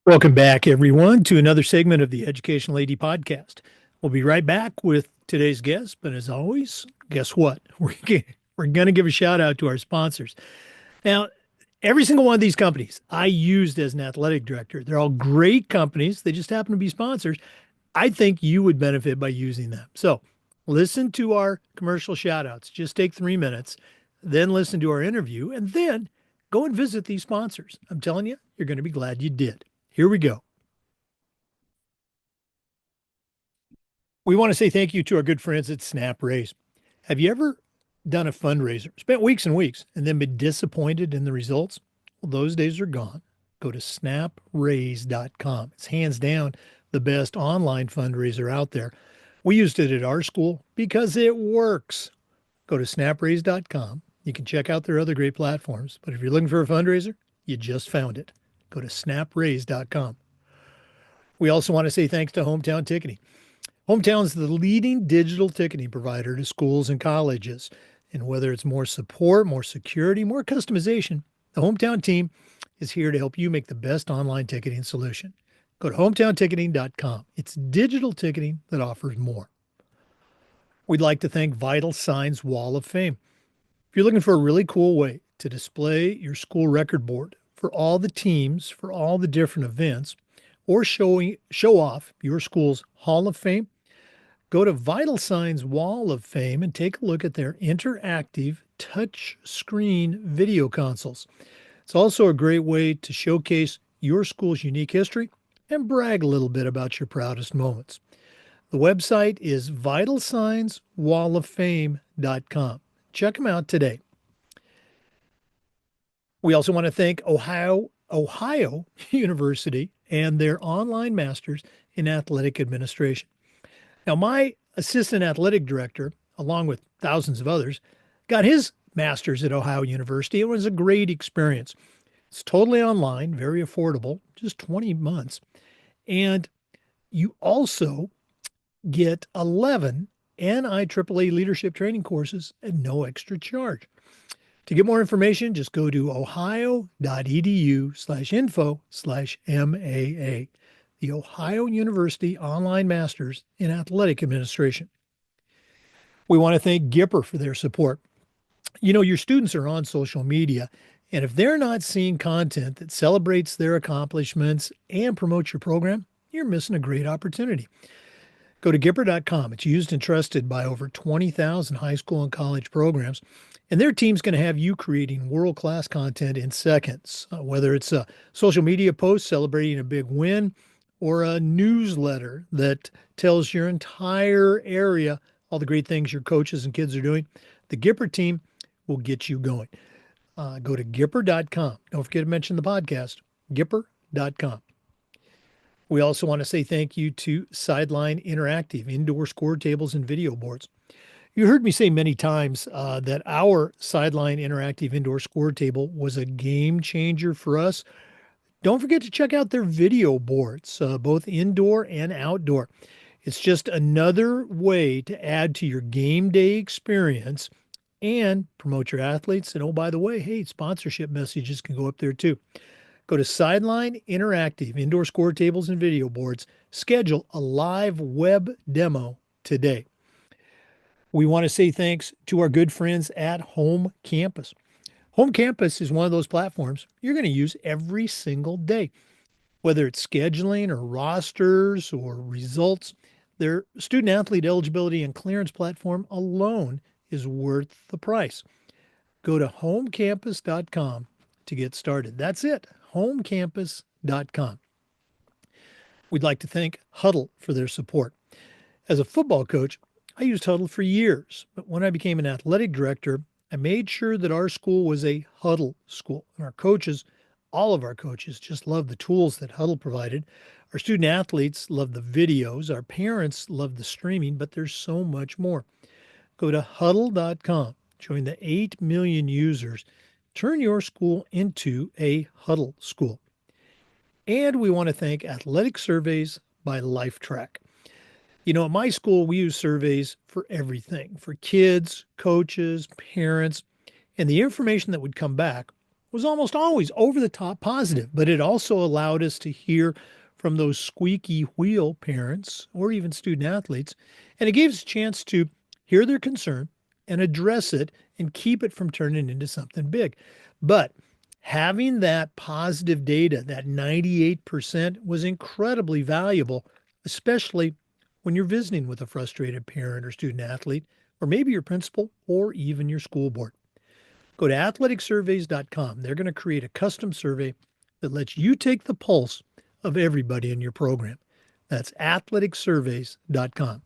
Welcome back, everyone, to another segment of the Educational AD Podcast. We'll be right back with today's guest, but as always, guess what? We're going to give a shout out to our sponsors. Now, every single one of these companies I used as an athletic director, they're all great companies. They just happen to be sponsors. I think you would benefit by using them. So listen to our commercial shout outs. Just take 3 minutes, then listen to our interview, and then go and visit these sponsors. I'm telling you, you're going to be glad you did. Here we go. We want to say thank you to our good friends at Snap Raise. Have you ever done a fundraiser, spent weeks and weeks, and then been disappointed in the results? Well, those days are gone. Go to snapraise.com. It's hands down the best online fundraiser out there. We used it at our school because it works. Go to snapraise.com. You can check out their other great platforms, but if you're looking for a fundraiser, you just found it. Go to snapraise.com. We also want to say thanks to Hometown Ticketing. Hometown is the leading digital ticketing provider to schools and colleges. And whether it's more support, more security, more customization, the Hometown team is here to help you make the best online ticketing solution. Go to hometownticketing.com. It's digital ticketing that offers more. We'd like to thank Vital Signs Wall of Fame. If you're looking for a really cool way to display your school record board for all the teams, for all the different events, or show off your school's Hall of Fame, go to Vital Signs Wall of Fame and take a look at their interactive touch screen video consoles. It's also a great way to showcase your school's unique history and brag a little bit about your proudest moments. The website is vitalsignswalloffame.com. Check them out today. We also want to thank Ohio University and their online masters in athletic administration. Now, my assistant athletic director, along with thousands of others, got his master's at Ohio University. It was a great experience. It's totally online, very affordable, just 20 months. And you also get 11 NIAAA leadership training courses at no extra charge. To get more information, just go to ohio.edu/info/MAA, the Ohio University Online Masters in Athletic Administration. We want to thank Gipper for their support. You know, your students are on social media, and if they're not seeing content that celebrates their accomplishments and promotes your program, you're missing a great opportunity. Go to Gipper.com. It's used and trusted by over 20,000 high school and college programs. And their team's going to have you creating world-class content in seconds, whether it's a social media post celebrating a big win or a newsletter that tells your entire area all the great things your coaches and kids are doing. The Gipper team will get you going. Go to Gipper.com. Don't forget to mention the podcast, Gipper.com. We also want to say thank you to Sideline Interactive, indoor score tables and video boards. You heard me say many times that our Sideline Interactive indoor score table was a game changer for us. Don't forget to check out their video boards, both indoor and outdoor. It's just another way to add to your game day experience and promote your athletes. And oh, by the way, hey, sponsorship messages can go up there too. Go to Sideline Interactive, indoor score tables and video boards. Schedule a live web demo today. We want to say thanks to our good friends at Home Campus. Home Campus is one of those platforms you're going to use every single day, whether it's scheduling or rosters or results. Their student athlete eligibility and clearance platform alone is worth the price. Go to homecampus.com to get started. That's it, homecampus.com. We'd like to thank Huddle for their support. As a football coach, I used Huddle for years, but when I became an athletic director, I made sure that our school was a Huddle school. And our coaches, all of our coaches, just loved the tools that Huddle provided. Our student athletes loved the videos. Our parents loved the streaming, but there's so much more. Go to huddle.com. Join the 8 million users. Turn your school into a Huddle school. And we want to thank Athletic Surveys by LifeTrack. You know, at my school, we use surveys for everything, for kids, coaches, parents, and the information that would come back was almost always over the top positive, but it also allowed us to hear from those squeaky wheel parents or even student athletes. And it gave us a chance to hear their concern and address it and keep it from turning into something big. But having that positive data, that 98%, was incredibly valuable, especially when you're visiting with a frustrated parent or student athlete, or maybe your principal or even your school board. Go to athleticsurveys.com. They're going to create a custom survey that lets you take the pulse of everybody in your program. That's athleticsurveys.com.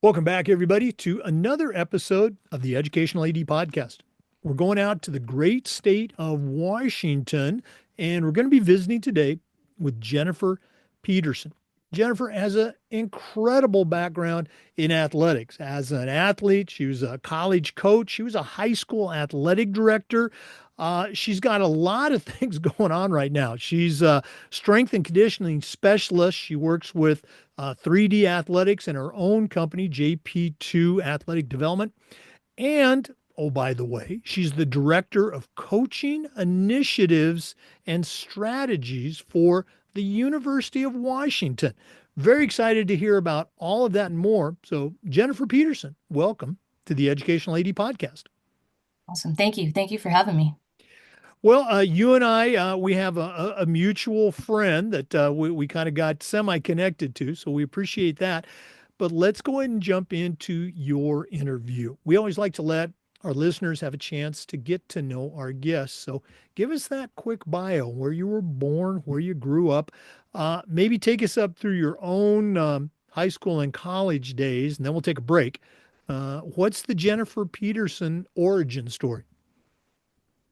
Welcome back, everybody, to another episode of the Educational AD Podcast. We're going out to the great state of Washington, and we're going to be visiting today with Jennifer Petersen. Jennifer has an incredible background in athletics. As an athlete, she was a college coach, she was a high school athletic director. She's got a lot of things going on right now. She's a strength and conditioning specialist. She works with 3D Athletics and her own company, JP2 Athletic Development. And, oh, by the way, she's the director of coaching initiatives and strategies for the University of Washington. Very excited to hear about all of that and more. So, Jennifer Petersen, welcome to the Educational AD Podcast. Awesome. Thank you. Thank you for having me. Well, you and I, we have a mutual friend that we kind of got semi-connected to, so we appreciate that. But let's go ahead and jump into your interview. We always like to let our listeners have a chance to get to know our guests. So give us that quick bio, where you were born, where you grew up. Maybe take us up through your own high school and college days, and then we'll take a break. What's the Jennifer Petersen origin story?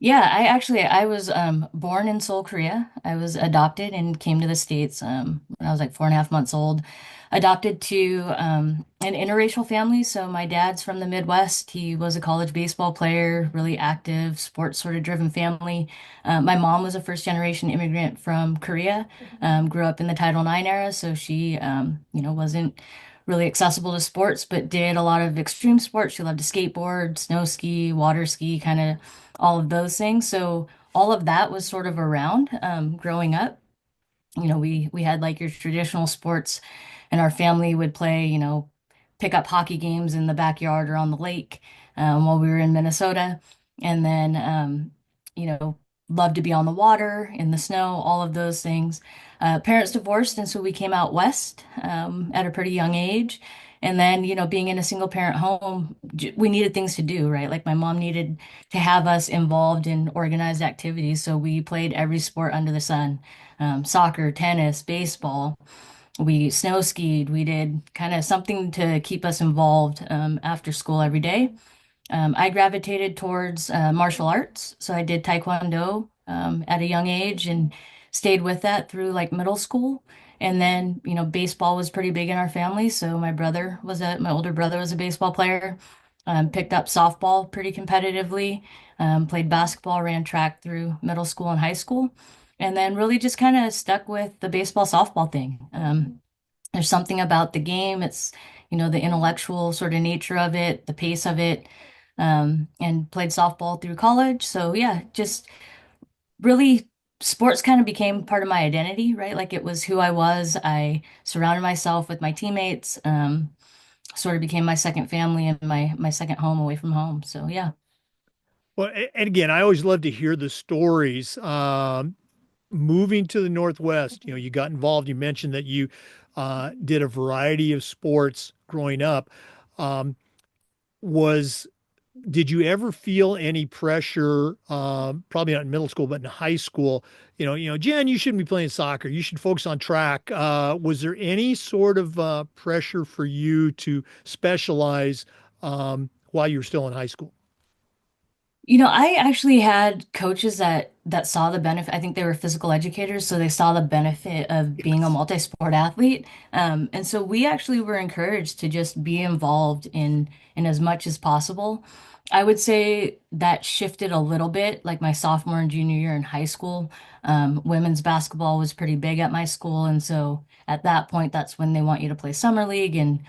Yeah, I was born in Seoul, Korea. I was adopted and came to the States when I was like 4.5 months old. Adopted to an interracial family. So my dad's from the Midwest. He was a college baseball player, really active, sports sort of driven family. My mom was a first generation immigrant from Korea. Grew up in the Title IX era, so she wasn't really accessible to sports, but did a lot of extreme sports. She loved to skateboard, snow ski, water ski, kind of all of those things. So all of that was sort of around growing up. We had like your traditional sports, and our family would play, pick up hockey games in the backyard or on the lake while we were in Minnesota. And then, you know, loved to be on the water, in the snow, all of those things. Parents divorced, and so we came out west at a pretty young age. And then, being in a single parent home, we needed things to do, right? Like my mom needed to have us involved in organized activities. So we played every sport under the sun, soccer, tennis, baseball. We snow skied. We did kind of something to keep us involved after school every day. I gravitated towards martial arts. So I did Taekwondo at a young age and stayed with that through like middle school. And then, baseball was pretty big in our family. So my older brother was a baseball player. Picked up softball pretty competitively, played basketball, ran track through middle school and high school, and then really just kind of stuck with the baseball softball thing. There's something about the game. It's, the intellectual sort of nature of it, the pace of it, and played softball through college. So yeah, just really sports kind of became part of my identity, right? Like it was who I was. I surrounded myself with my teammates, sort of became my second family and my second home away from home. So yeah. Well, and again, I always love to hear the stories. Moving to the Northwest, you got involved. You mentioned that you did a variety of sports growing up. Um, was did you ever feel any pressure? Probably not in middle school, but in high school. Jen, you shouldn't be playing soccer. You should focus on track. Was there any sort of pressure for you to specialize while you were still in high school? I actually had coaches that saw the benefit. I think they were physical educators, so they saw the benefit of being a Yes. multi-sport athlete. And so we actually were encouraged to just be involved in as much as possible. I would say that shifted a little bit, like my sophomore and junior year in high school. Women's basketball was pretty big at my school, and so at that point, that's when they want you to play summer league, and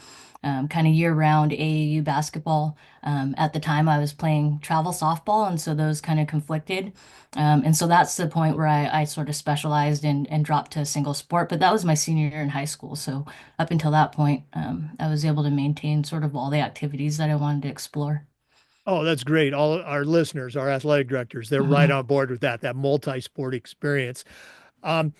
kind of year-round AAU basketball. At the time, I was playing travel softball, and so those kind of conflicted. And so that's the point where I sort of specialized and dropped to a single sport. But that was my senior year in high school. So up until that point, I was able to maintain sort of all the activities that I wanted to explore. Oh, that's great. All our listeners, our athletic directors, they're right on board with that multi-sport experience. Um,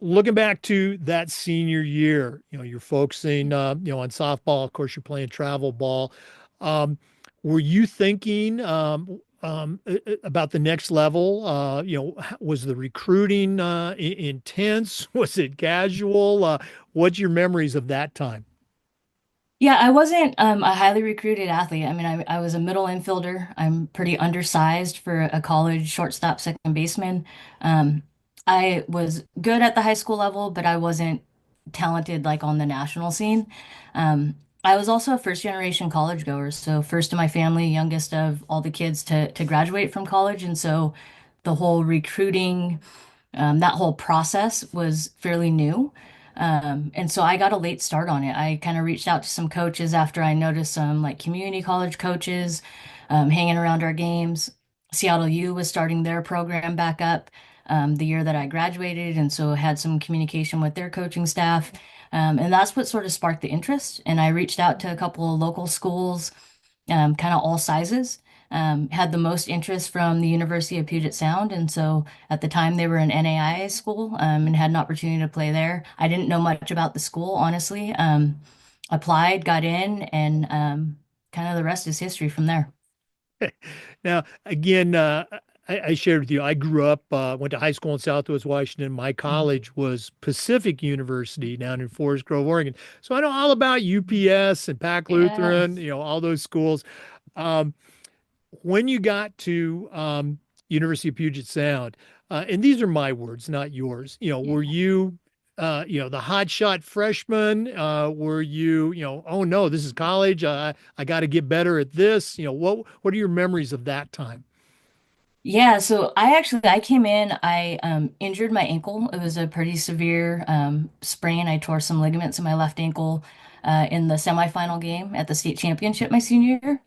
Looking back to that senior year, you're focusing, on softball. Of course, you're playing travel ball. Um, were you thinking about the next level? Was the recruiting intense? Was it casual? What's your memories of that time? Yeah, I wasn't a highly recruited athlete. I mean, I was a middle infielder. I'm pretty undersized for a college shortstop, second baseman. Um, I was good at the high school level, but I wasn't talented like on the national scene. Um, I was also a first generation college goer, so first in my family, youngest of all the kids to graduate from college, and so the whole recruiting that whole process was fairly new. And so I got a late start on it. I kind of reached out to some coaches after I noticed some like community college coaches hanging around our games. Seattle U was starting their program back up the year that I graduated, and so had some communication with their coaching staff. And that's what sort of sparked the interest. And I reached out to a couple of local schools, kind of all sizes. Had the most interest from the University of Puget Sound. And so at the time they were an NAIA school, and had an opportunity to play there. I didn't know much about the school, honestly. Applied, got in, and kind of the rest is history from there. Now, again, I shared with you, I grew up, went to high school in Southwest Washington. My Mhm. college was Pacific University down in Forest Grove, Oregon. So I know all about UPS and Pac Lutheran, Yes. all those schools. Um, when you got to University of Puget Sound, and these are my words, not yours, were Yeah. you, the hotshot freshman? Were you, oh no, this is college. I got to get better at this. What are your memories of that time? Yeah, so I came in, I injured my ankle. It was a pretty severe sprain. I tore some ligaments in my left ankle in the semifinal game at the state championship my senior year.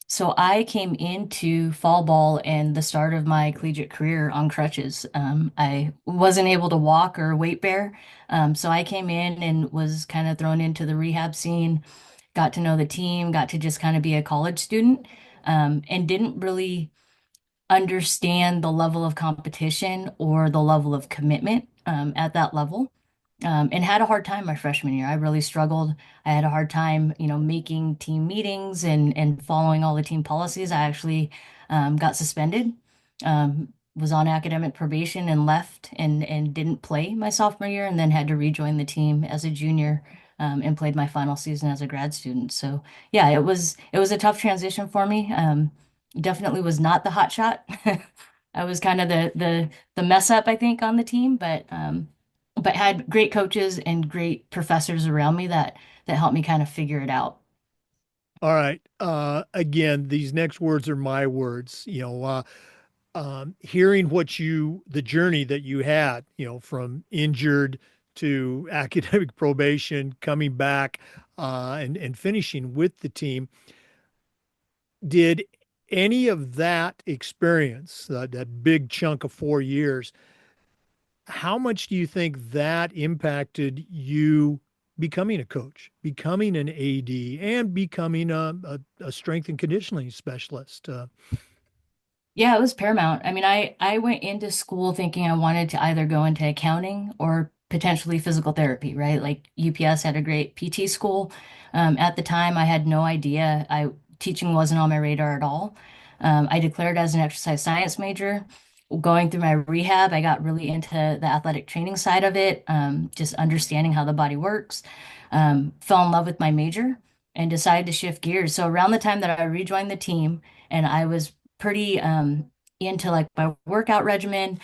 So I came into fall ball and the start of my collegiate career on crutches. I wasn't able to walk or weight bear. So I came in and was kind of thrown into the rehab scene, got to know the team, got to just kind of be a college student, and didn't really understand the level of competition or the level of commitment at that level. And had a hard time my freshman year. I really struggled. I had a hard time, making team meetings and following all the team policies. I actually got suspended, was on academic probation and left and didn't play my sophomore year, and then had to rejoin the team as a junior and played my final season as a grad student. So yeah, it was a tough transition for me. Definitely was not the hot shot. I was kind of the mess up, I think, on the team, but had great coaches and great professors around me that helped me kind of figure it out. All right. Again, these next words are my words. Hearing the journey that you had, from injured to academic probation, coming back, and finishing with the team. Did any of that experience, that big chunk of 4 years, how much do you think that impacted you becoming a coach, becoming an AD, and becoming a strength and conditioning specialist? Yeah, it was paramount. I mean, I went into school thinking I wanted to either go into accounting or potentially physical therapy, right? Like UPS had a great PT school. At the time, I had no idea. Teaching wasn't on my radar at all. I declared as an exercise science major. Going through my rehab, I got really into the athletic training side of it, just understanding how the body works. Fell in love with my major and decided to shift gears. So around the time that I rejoined the team, and I was pretty into like my workout regimen,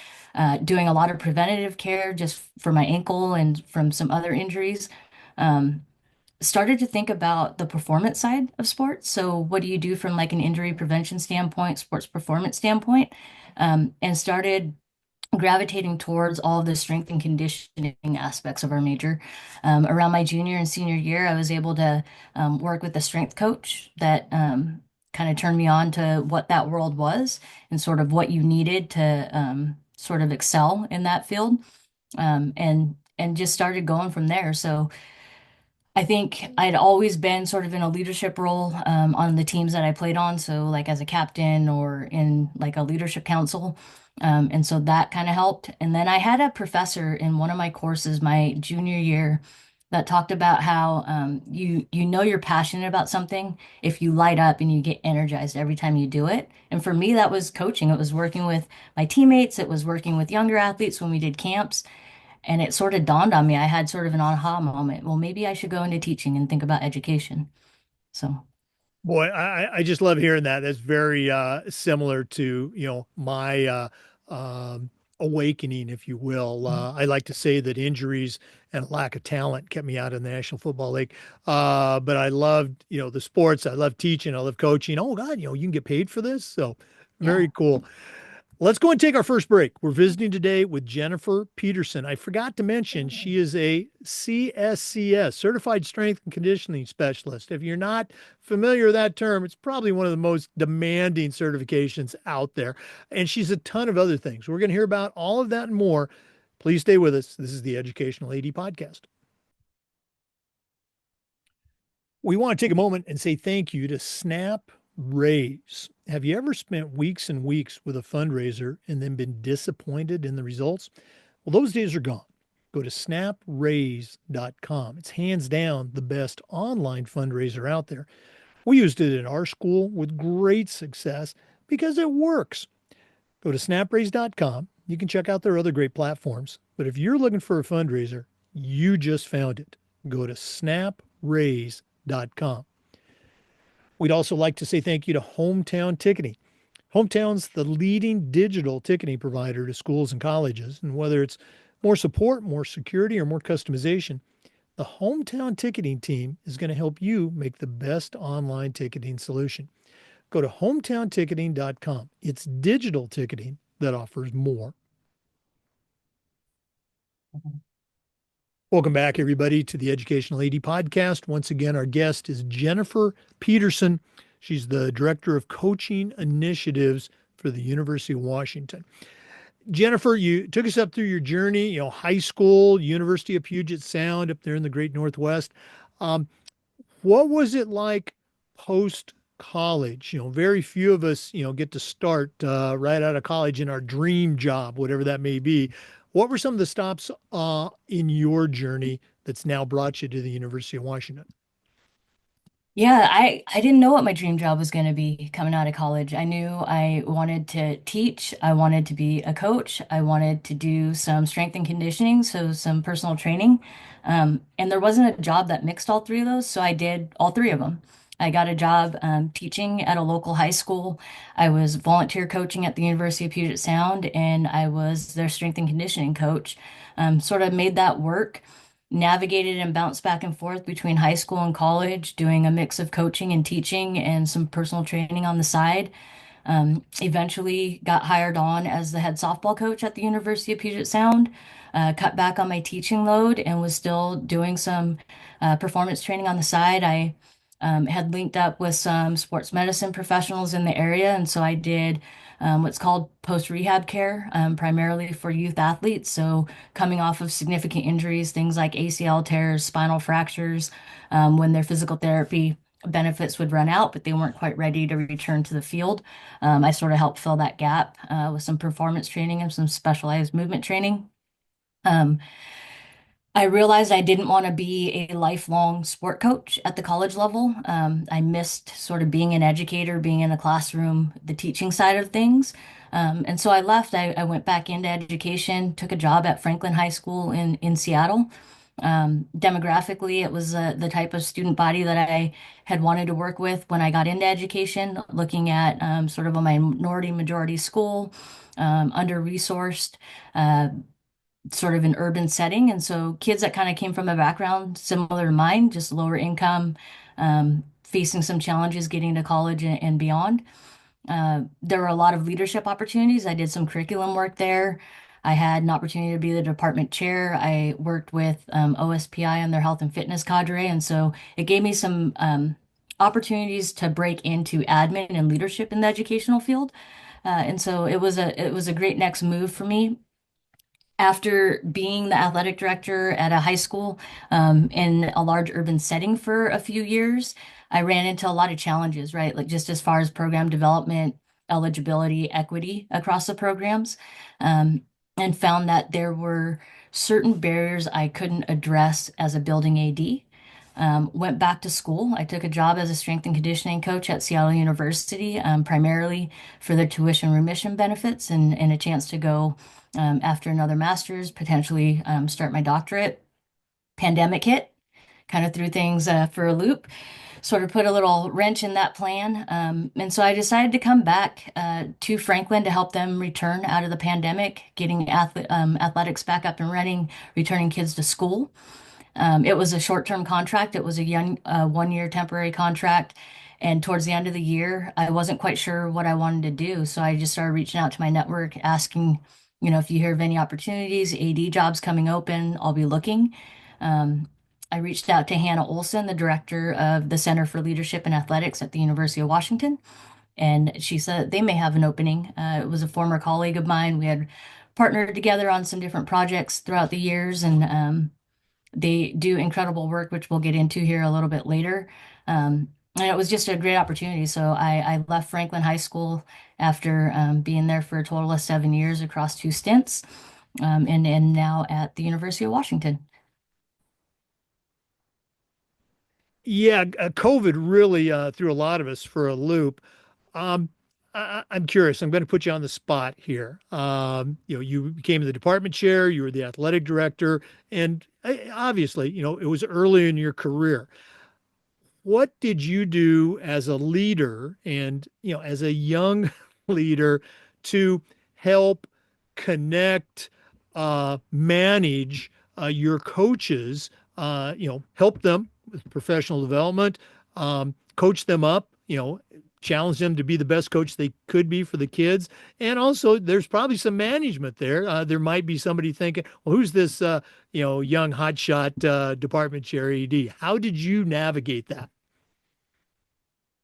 doing a lot of preventative care just for my ankle and from some other injuries. Um, Started to think about the performance side of sports. So what do you do from like an injury prevention standpoint, sports performance standpoint? And started gravitating towards all of the strength and conditioning aspects of our major. Around my junior and senior year, I was able to work with a strength coach that kind of turned me on to what that world was and sort of what you needed to sort of excel in that field. And just started going from there. So I think I'd always been sort of in a leadership role on the teams that I played on. So, like as a captain or in like a leadership council. And so that kind of helped. And then I had a professor in one of my courses my junior year that talked about how you know you're passionate about something if you light up and you get energized every time you do it. And for me, that was coaching. It was working with my teammates. It was working with younger athletes when we did camps. And it sort of dawned on me. I had sort of an aha moment. Well, maybe I should go into teaching and think about education. So, Boy, I just love hearing that. That's very similar to, my awakening, if you will. I like to say that injuries and lack of talent kept me out of the National Football League. But I loved, the sports. I love teaching. I love coaching. Oh God, you can get paid for this. So yeah. very cool. Let's go and take our first break. We're visiting today with Jennifer Petersen. I forgot to mention she is a CSCS, Certified Strength and Conditioning Specialist. If you're not familiar with that term, it's probably one of the most demanding certifications out there. And she's a ton of other things. We're going to hear about all of that and more. Please stay with us. This is the Educational AD Podcast. We want to take a moment and say thank you to Snap Raise. Have you ever spent weeks and weeks with a fundraiser and then been disappointed in the results? Well, those days are gone. Go to snapraise.com. It's hands down the best online fundraiser out there. We used it in our school with great success because it works. Go to snapraise.com. You can check out their other great platforms. But if you're looking for a fundraiser, you just found it. Go to snapraise.com. We'd also like to say thank you to Hometown Ticketing. Hometown's the leading digital ticketing provider to schools and colleges. And whether it's more support, more security, or more customization, the Hometown Ticketing team is going to help you make the best online ticketing solution. Go to hometownticketing.com. It's digital ticketing that offers more. Welcome back, everybody, to the Educational AD Podcast. Once again, our guest is Jennifer Petersen. She's the Director of Coaching Initiatives for the University of Washington. Jennifer, you took us up through your journey, high school, University of Puget Sound up there in the great Northwest. Um, what was it like post college? Very few of us, get to start right out of college in our dream job, whatever that may be. What were some of the stops in your journey that's now brought you to the University of Washington? Yeah, I didn't know what my dream job was going to be coming out of college. I knew I wanted to teach, I wanted to be a coach, I wanted to do some strength and conditioning, so some personal training. And there wasn't a job that mixed all three of those, so I did all three of them. I got a job teaching at a local high school. I was volunteer coaching at the University of Puget Sound, and I was their strength and conditioning coach. Sort of made that work, navigated and bounced back and forth between high school and college, doing a mix of coaching and teaching and some personal training on the side. Eventually got hired on as the head softball coach at the University of Puget Sound, cut back on my teaching load and was still doing some performance training on the side. I had linked up with some sports medicine professionals in the area, and so I did what's called post-rehab care, primarily for youth athletes. So coming off of significant injuries, things like ACL tears, spinal fractures, when their physical therapy benefits would run out, but they weren't quite ready to return to the field. I sort of helped fill that gap with some performance training and some specialized movement training. Um, I realized I didn't want to be a lifelong sport coach at the college level. I missed sort of being an educator, being in a classroom, the teaching side of things. And so I left. I went back into education, took a job at Franklin High School in Seattle. Demographically, it was the type of student body that I had wanted to work with when I got into education, looking at sort of a minority majority school, under-resourced. Sort of an urban setting. And so kids that kind of came from a background similar to mine, just lower income, facing some challenges getting to college and beyond. There were a lot of leadership opportunities. I did some curriculum work there. I had an opportunity to be the department chair. I worked with OSPI on their health and fitness cadre, and so it gave me some opportunities to break into admin and leadership in the educational field. And so it was a great next move for me after being the athletic director at a high school in a large urban setting for a few years. I ran into a lot of challenges, right? Like just as far as program development, eligibility, equity across the programs, um, and found that there were certain barriers I couldn't address as a building AD. Went back to school. I took a job as a strength and conditioning coach at Seattle University, primarily for their tuition remission benefits and a chance to go after another master's, potentially start my doctorate. Pandemic hit, kind of threw things for a loop, sort of put a little wrench in that plan. And so I decided to come back to Franklin to help them return out of the pandemic, getting athletics back up and running, returning kids to school. It was a short-term contract. It was a young, 1 year temporary contract. And towards the end of the year, I wasn't quite sure what I wanted to do. So I just started reaching out to my network, asking, if you hear of any opportunities, AD jobs coming open, I'll be looking. Um, I reached out to Hannah Olson, the director of the Center for Leadership and Athletics at the University of Washington. And she said they may have an opening. It was a former colleague of mine. We had partnered together on some different projects throughout the years. And they do incredible work, which we'll get into here a little bit later. And it was just a great opportunity. So I left Franklin High School after being there for a total of 7 years across two stints, and now at the University of Washington. Yeah, COVID really threw a lot of us for a loop. Um, I'm curious. I'm going to put you on the spot here. You became the department chair, you were the athletic director, and obviously, it was early in your career. What did you do as a leader and, as a young leader to help connect, manage your coaches, help them with professional development, coach them up, challenge them to be the best coach they could be for the kids. And also, there's probably some management there. There might be somebody thinking, well, who's this, young hotshot department chair ED? How did you navigate that?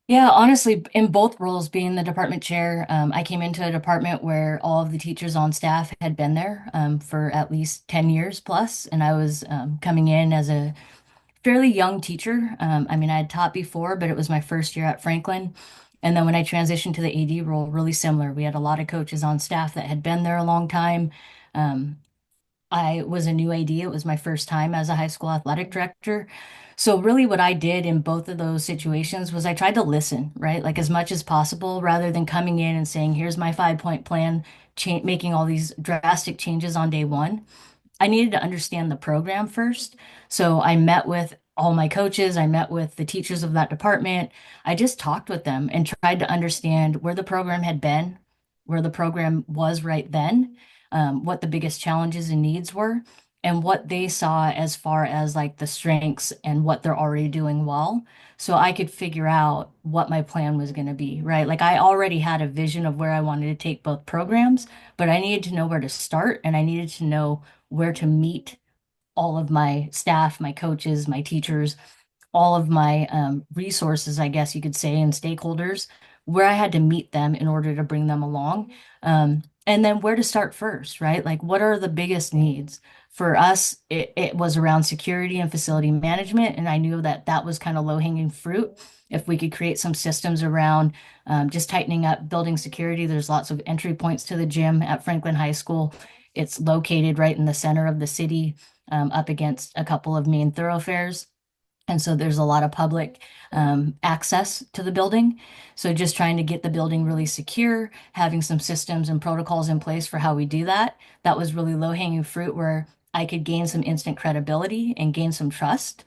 Yeah, honestly, in both roles, being the department chair, I came into a department where all of the teachers on staff had been there for at least 10 years plus, and I was coming in as a fairly young teacher. I mean, I had taught before, but it was my first year at Franklin. And then when I transitioned to the AD role, really similar. We had a lot of coaches on staff that had been there a long time. Um, I was a new AD. It was my first time as a high school athletic director. So really what I did in both of those situations was I tried to listen, right? Like as much as possible rather than coming in and saying, here's my 5 point plan, making all these drastic changes on day one. I needed to understand the program first. So I met with all my coaches, I met with the teachers of that department. I just talked with them and tried to understand where the program had been, where the program was right then, what the biggest challenges and needs were, and what they saw as far as like the strengths and what they're already doing well. So I could figure out what my plan was going to be, right? Like I already had a vision of where I wanted to take both programs, but I needed to know where to start and I needed to know where to meet all of my staff, my coaches, my teachers, all of my resources, I guess you could say, and stakeholders, where I had to meet them in order to bring them along. And then where to start first, right? Like, what are the biggest needs? For us, it was around security and facility management. And I knew that that was kind of low-hanging fruit. If we could create some systems around just tightening up building security, there's lots of entry points to the gym at Franklin High School. It's located right in the center of the city, up against a couple of main thoroughfares. And so there's a lot of public access to the building. So just trying to get the building really secure, having some systems and protocols in place for how we do that. That was really low-hanging fruit where I could gain some instant credibility and gain some trust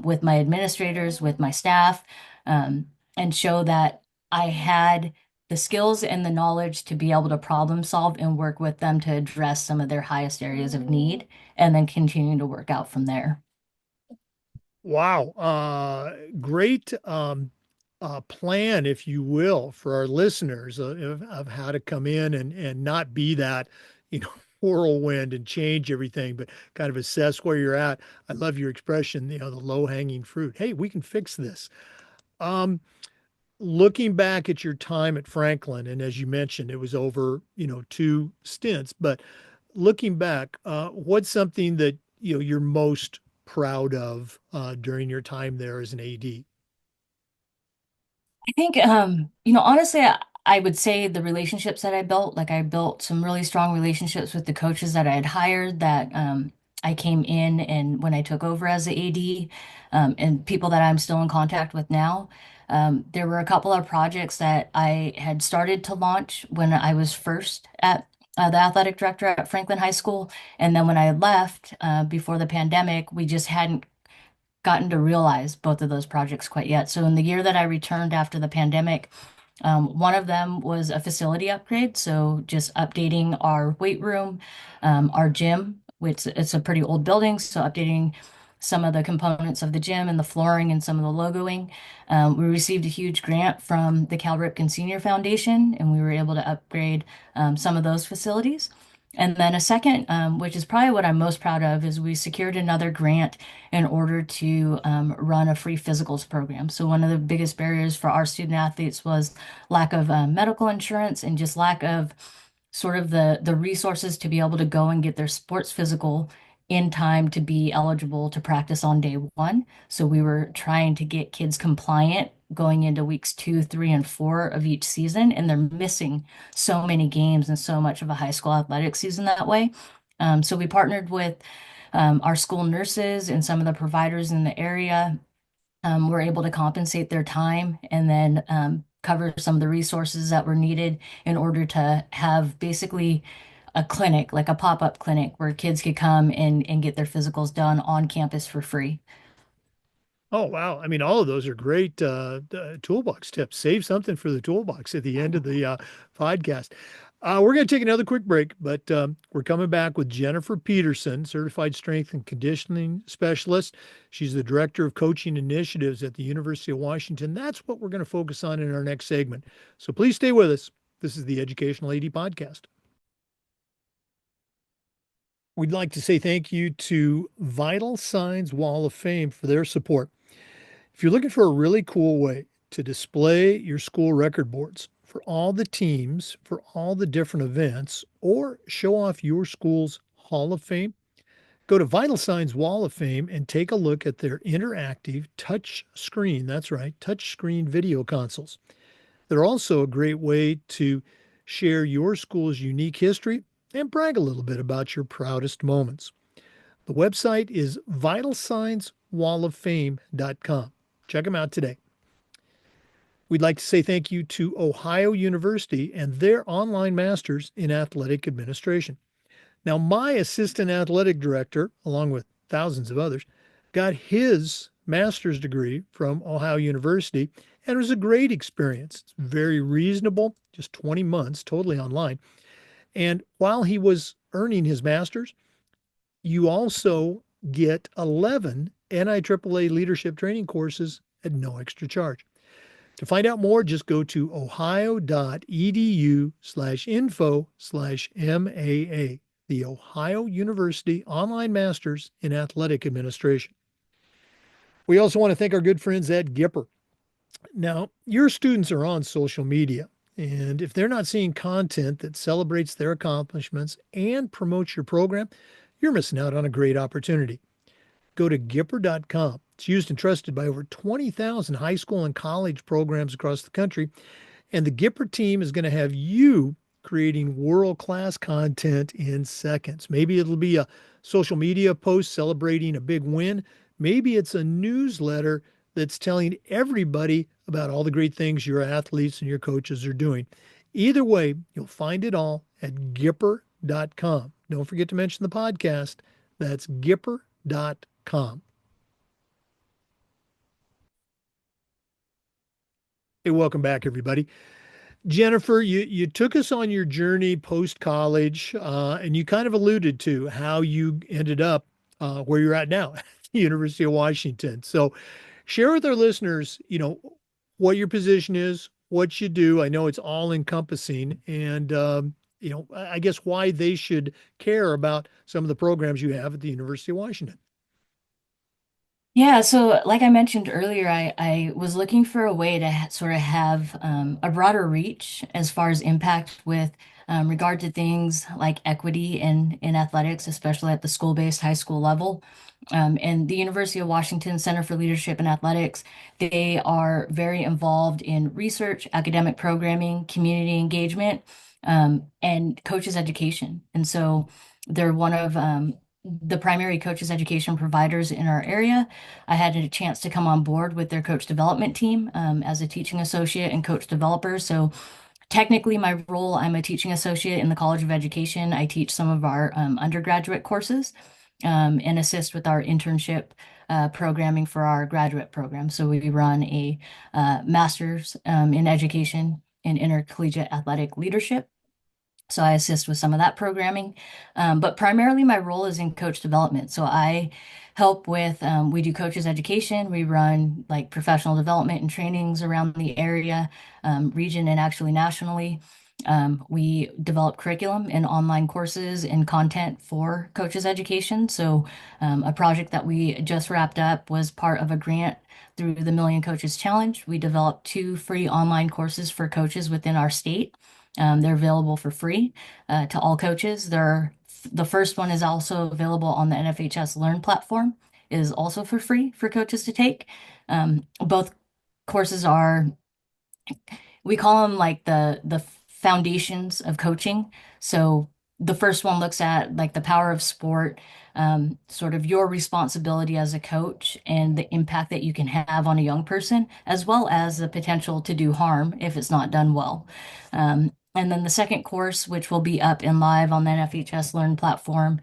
with my administrators, with my staff, and show that I had the skills and the knowledge to be able to problem solve and work with them to address some of their highest areas of need, and then continue to work out from there. Wow. Great plan, if you will, for our listeners of how to come in and not be that, you know, whirlwind and change everything, but kind of assess where you're at. I love your expression, the low hanging fruit. Hey, we can fix this. Um, Looking back at your time at Franklin, and as you mentioned, it was over, two stints, but looking back, what's something that, you're most proud of during your time there as an AD? I think, honestly, I would say the relationships that I built, like I built some really strong relationships with the coaches that I had hired that I came in and when I took over as the AD, and people that I'm still in contact with now. There were a couple of projects that I had started to launch when I was first at the athletic director at Franklin High School. And then when I left before the pandemic, we just hadn't gotten to realize both of those projects quite yet. So in the year that I returned after the pandemic, one of them was a facility upgrade. So just updating our weight room, our gym, which it's a pretty old building. So updating some of the components of the gym and the flooring and some of the logoing. We received a huge grant from the Cal Ripken Senior Foundation, and we were able to upgrade some of those facilities. And then a second, which is probably what I'm most proud of, is we secured another grant in order to run a free physicals program. So one of the biggest barriers for our student athletes was lack of medical insurance and just lack of sort of the resources to be able to go and get their sports physical in time to be eligible to practice on day one. So we were trying to get kids compliant going into weeks 2, 3, and 4 of each season, and they're missing so many games and so much of a high school athletic season that way. So we partnered with our school nurses and some of the providers in the area were able to compensate their time and then cover some of the resources that were needed in order to have basically a clinic, like a pop-up clinic where kids could come and get their physicals done on campus for free. Oh, wow. I mean, all of those are great toolbox tips. Save something for the toolbox at the end of the podcast. We're going to take another quick break, but we're coming back with Jennifer Petersen, certified strength and conditioning specialist. She's the director of coaching initiatives at the University of Washington. That's what we're going to focus on in our next segment. So please stay with us. This is the Educational AD Podcast. We'd like to say thank you to Vital Signs Wall of Fame for their support. If you're looking for a really cool way to display your school record boards for all the teams, for all the different events, or show off your school's Hall of Fame, go to Vital Signs Wall of Fame and take a look at their interactive touch screen. That's right, touch screen video consoles. They're also a great way to share your school's unique history and brag a little bit about your proudest moments. The website is vitalsignswalloffame.com. Check them out today. We'd like to say thank you to Ohio University and their online masters in athletic administration. Now, my assistant athletic director, along with thousands of others, got his master's degree from Ohio University, and it was a great experience. It's very reasonable, just 20 months, totally online. And while he was earning his master's, you also get 11 NIAAA leadership training courses at no extra charge. To find out more, just go to ohio.edu/info/MAA, the Ohio University Online Masters in Athletic Administration. We also want to thank our good friends at Gipper. Now, your students are on social media, and if they're not seeing content that celebrates their accomplishments and promotes your program, you're missing out on a great opportunity. Go to Gipper.com. It's used and trusted by over 20,000 high school and college programs across the country. And the Gipper team is going to have you creating world-class content in seconds. Maybe it'll be a social media post celebrating a big win. Maybe it's a newsletter that's telling everybody about all the great things your athletes and your coaches are doing. Either way, you'll find it all at Gipper.com. Don't forget to mention the podcast. That's Gipper.com. Hey, welcome back, everybody. Jennifer, you took us on your journey post college, and you kind of alluded to how you ended up where you're at now, at the University of Washington. So, share with our listeners, what your position is, what you do. I know it's all encompassing, and I guess why they should care about some of the programs you have at the University of Washington. Yeah, so like I mentioned earlier, I was looking for a way to sort of have a broader reach as far as impact with regard to things like equity in athletics, especially at the school-based high school level. And the University of Washington Center for Leadership and Athletics, they are very involved in research, academic programming, community engagement, and coaches education. And so they're one of the primary coaches education providers in our area. I had a chance to come on board with their coach development team as a teaching associate and coach developer. So technically, my role, I'm a teaching associate in the College of Education. I teach some of our undergraduate courses and assist with our internship programming for our graduate program. So we run a master's in education and intercollegiate athletic leadership. So I assist with some of that programming. But primarily my role is in coach development. So I help with, we do coaches education. We run like professional development and trainings around the area, region, and actually nationally. We develop curriculum and online courses and content for coaches education. So a project that we just wrapped up was part of a grant through the Million Coaches Challenge. We developed two free online courses for coaches within our state. They're available for free to all coaches. The first one is also available on the NFHS Learn platform, is also for free for coaches to take. Both courses are, we call them like the foundations of coaching. So the first one looks at like the power of sport, sort of your responsibility as a coach and the impact that you can have on a young person, as well as the potential to do harm if it's not done well. And then the second course, which will be up and live on the NFHS Learn platform,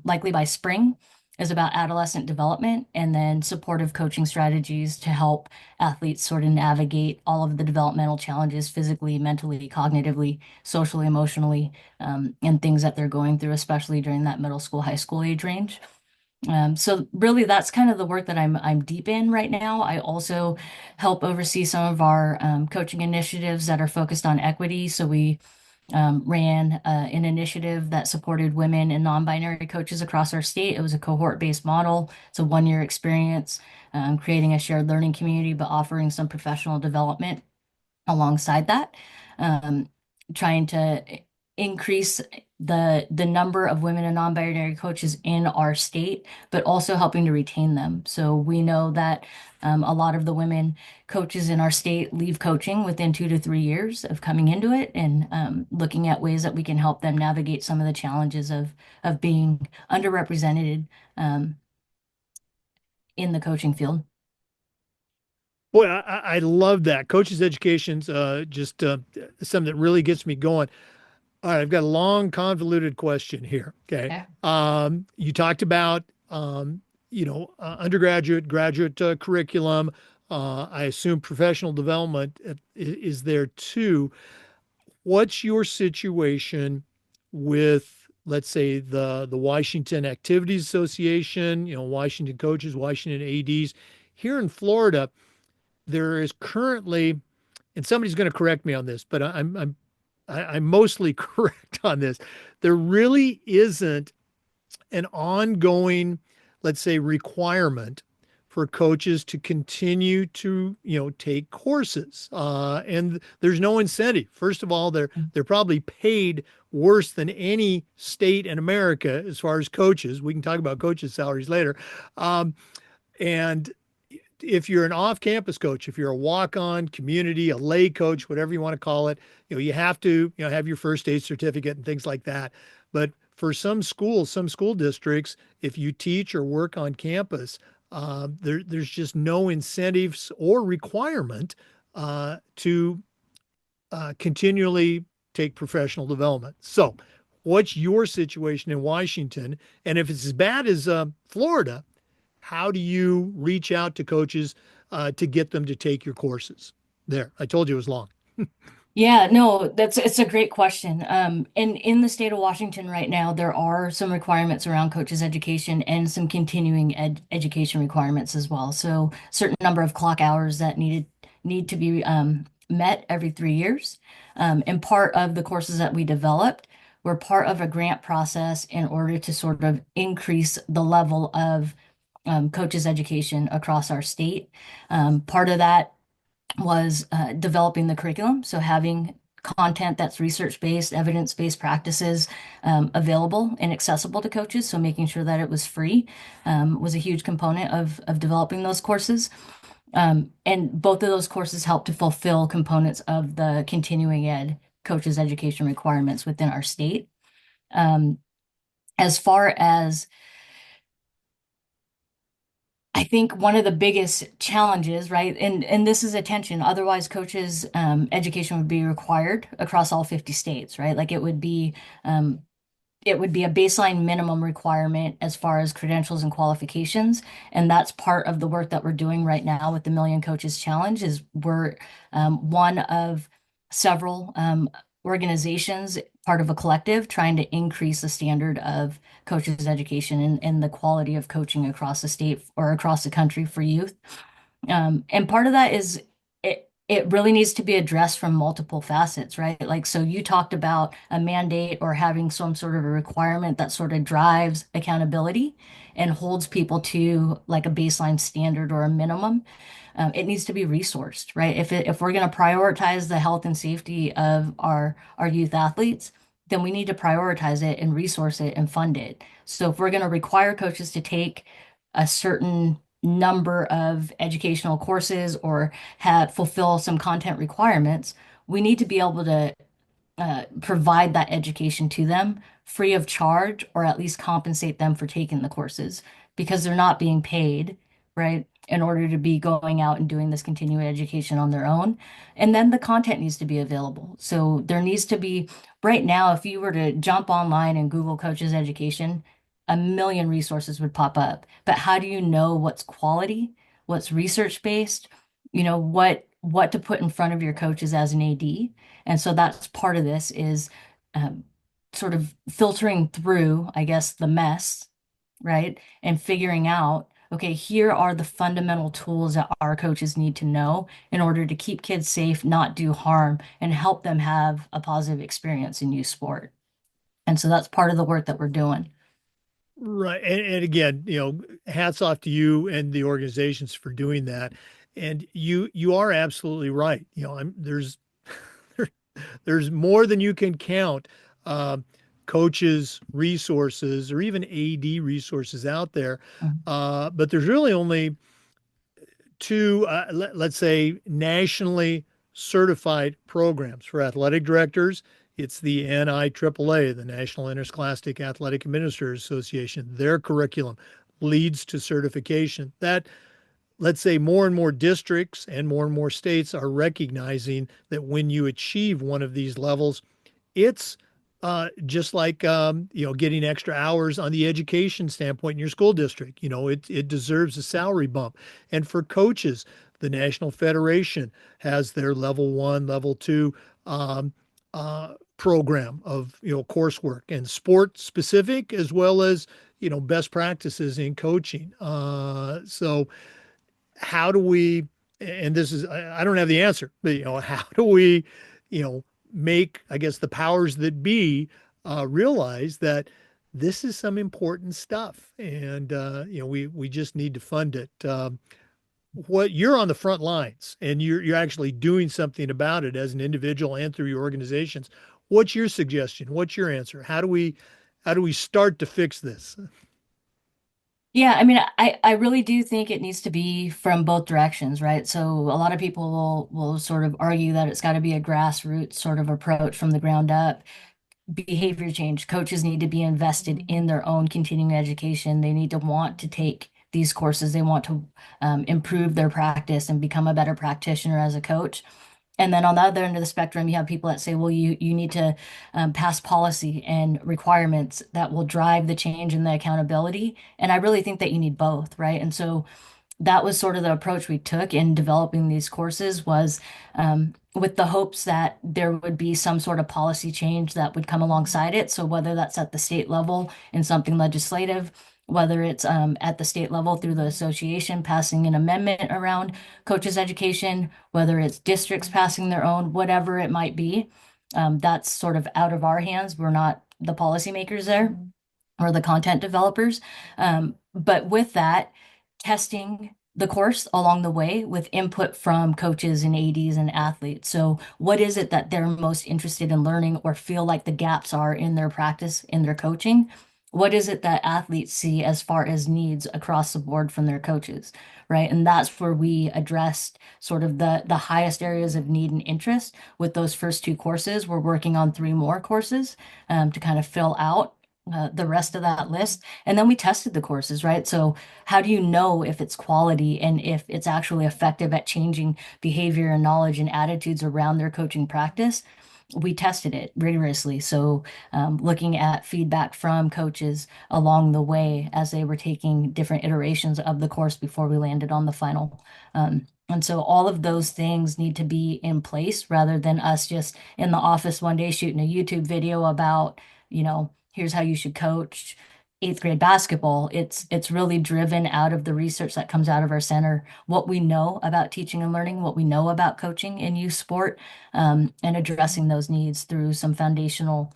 likely by spring, is about adolescent development and then supportive coaching strategies to help athletes sort of navigate all of the developmental challenges physically, mentally, cognitively, socially, emotionally, and things that they're going through, especially during that middle school, high school age range. So really that's kind of the work that I'm deep in right now. I also help oversee some of our coaching initiatives that are focused on equity. So we ran an initiative that supported women and non-binary coaches across our state. It was a cohort-based model. It's a one-year experience, creating a shared learning community, but offering some professional development alongside that, um, trying to increase the number of women and non-binary coaches in our state, but also helping to retain them. So we know that a lot of the women coaches in our state leave coaching within 2 to 3 years of coming into it, and looking at ways that we can help them navigate some of the challenges of being underrepresented um, in the coaching field. Boy, I love that. Coaches education's just something that really gets me going. All right, I've got a long, convoluted question here. Okay. Okay. You talked about, undergraduate, graduate curriculum. I assume professional development is there too. What's your situation with, let's say, the Washington Activities Association, Washington coaches, Washington ADs? Here in Florida, there is currently, and somebody's going to correct me on this, but I'm mostly correct on this. There really isn't an ongoing, let's say, requirement for coaches to continue to, take courses. And there's no incentive. First of all, they're probably paid worse than any state in America as far as coaches. We can talk about coaches' salaries later. And if you're an off-campus coach, if you're a walk-on community, a lay coach, whatever you want to call it, you have to, have your first aid certificate and things like that. But for some schools, some school districts, if you teach or work on campus, there's just no incentives or requirement to continually take professional development. So, what's your situation in Washington? And if it's as bad as Florida, how do you reach out to coaches to get them to take your courses? There, I told you it was long. Yeah, no, it's a great question. And in the state of Washington right now, there are some requirements around coaches education and some continuing education requirements as well. So certain number of clock hours that need to be met every 3 years. And part of the courses that we developed were part of a grant process in order to sort of increase the level of coaches education across our state. Part of that was developing the curriculum, so having content that's research-based, evidence-based practices available and accessible to coaches. So making sure that it was free was a huge component of developing those courses. And both of those courses help to fulfill components of the continuing ed coaches education requirements within our state. Um, as far as I think one of the biggest challenges, right, and this is attention. Otherwise, coaches education would be required across all 50 states, right? Like um, it would be a baseline minimum requirement as far as credentials and qualifications. And that's part of the work that we're doing right now with the Million Coaches Challenge is we're one of several organizations, part of a collective, trying to increase the standard of coaches education and the quality of coaching across the state or across the country for youth. And part of that is it really needs to be addressed from multiple facets, right? Like, so you talked about a mandate or having some sort of a requirement that sort of drives accountability and holds people to like a baseline standard or a minimum. It needs to be resourced, right? If we're going to prioritize the health and safety of our youth athletes, then we need to prioritize it and resource it and fund it. So if we're going to require coaches to take a certain number of educational courses or have fulfill some content requirements, we need to be able to provide that education to them free of charge or at least compensate them for taking the courses because they're not being paid, right? In order to be going out and doing this continuing education on their own. And then the content needs to be available. So there needs to be, right now, if you were to jump online and Google coaches education, a million resources would pop up. But how do you know what's quality, what's research based, what to put in front of your coaches as an AD? And so that's part of this is um, sort of filtering through, I guess, the mess, right? And figuring out, okay, here are the fundamental tools that our coaches need to know in order to keep kids safe, not do harm, and help them have a positive experience in youth sport. And so that's part of the work that we're doing. Right. And again, hats off to you and the organizations for doing that. And you are absolutely right. There's more than you can count. Uh, Coaches, resources, or even AD resources out there. Mhm. But there's really only two, let's say, nationally certified programs for athletic directors. It's the NIAAA, the National Interscholastic Athletic Administrators Association. Their curriculum leads to certification. That, let's say, more and more districts and more states are recognizing that when you achieve one of these levels, it's just like getting extra hours on the education standpoint in your school district. It deserves a salary bump. And for coaches, the National Federation has their level one, level two um, program of coursework and sport specific as well as best practices in coaching. So how do we, and this is, I don't have the answer, but, how do we, you know, make, I guess, the powers that be realize that this is some important stuff and, we just need to fund it. What you're on the front lines and you're actually doing something about it as an individual and through your organizations. What's your suggestion? What's your answer? How do we start to fix this? Yeah, I mean, I really do think it needs to be from both directions, right? So a lot of people will sort of argue that it's got to be a grassroots sort of approach from the ground up. Behavior change. Coaches need to be invested in their own continuing education. They need to want to take these courses. They want to improve their practice and become a better practitioner as a coach. And then on the other end of the spectrum, you have people that say, well, you need to pass policy and requirements that will drive the change and the accountability. And I really think that you need both, right? And so that was sort of the approach we took in developing these courses was with the hopes that there would be some sort of policy change that would come alongside it. So whether that's at the state level in something legislative whether it's at the state level through the association passing an amendment around coaches' education, whether it's districts passing their own, whatever it might be. That's sort of out of our hands. We're not the policymakers there or the content developers. But with that, testing the course along the way with input from coaches and ADs and athletes. So, what is it that they're most interested in learning or feel like the gaps are in their practice, in their coaching? What is it that athletes see as far as needs across the board from their coaches, right? And that's where we addressed sort of the highest areas of need and interest with those first two courses. We're working on three more courses to kind of fill out the rest of that list. And then we tested the courses, right? So, how do you know if it's quality and if it's actually effective at changing behavior and knowledge and attitudes around their coaching practice? We tested it rigorously. So, looking at feedback from coaches along the way as they were taking different iterations of the course before we landed on the final. And so all of those things need to be in place rather than us just in the office one day shooting a YouTube video about, here's how you should coach eighth grade basketball. It's really driven out of the research that comes out of our center, what we know about teaching and learning, what we know about coaching in youth sport, and addressing those needs through some foundational